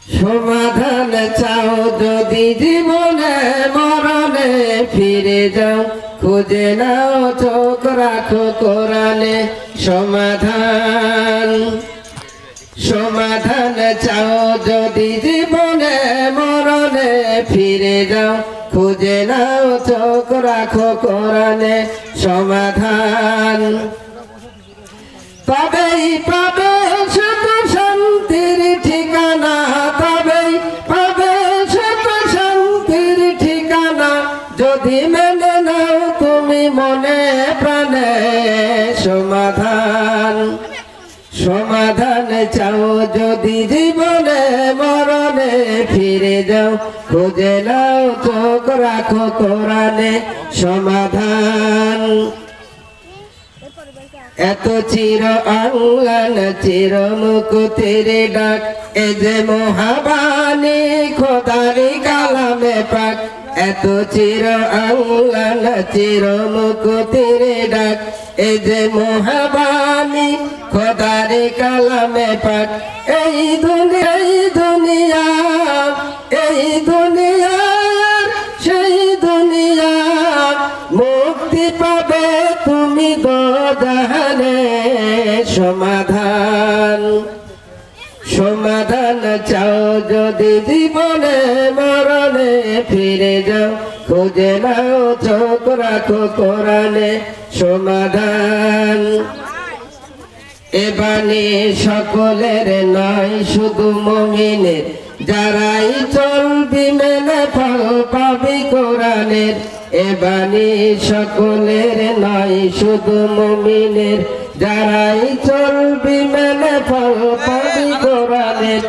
সমাধান চাও যদি জীবনে মরণে ফিরে যাও, খুঁজে নাও চোখ রাখো কোরআনে সমাধান। সমাধান চাও যদি জীবনে মরণে ফিরে যাও, খুঁজে নাও চোখ রাখো কোরআনে সমাধান। তবেই পাবে সুখ শান্তির ঠিকানা, তবেই পাবে সুখ শান্তির ঠিকানা, যদি মেনে নাও তুমি মনে প্রাণে সমাধান। সমাধান চাও যদি জীবনে মরণে ফিরে যাও, খুঁজে নাও চোখ রাখো কোরআনে সমাধান। এত চির আঙ্গন চির মুকুতির ডাক, এ যে মহাবাণী খোদারি কালামে পাক। এত চির আঙ্গন চির মুকুতির ডাক, এ যে মহাবাণী খোদারি কালামে পাক। এই দুনিয়া এই দুনিয়া সেই দুনিয়া, মুক্তি পাবে তুমি দোজাহানে সমাধান। সমাধান চাও যদি জীবনে মরণে ফিরে যাও, খুঁজে নাও চোখ রাখো কোরআনে সমাধান। এ বাণী সকলের নয় শুধু মুমিনের, যারাই চলবি মেনে ফল পাবি কোরআনের। এ বাণী সকলের নয় শুধু মুমিনের, যারাই চলবি মেনে ফল পাবি কোরআনের।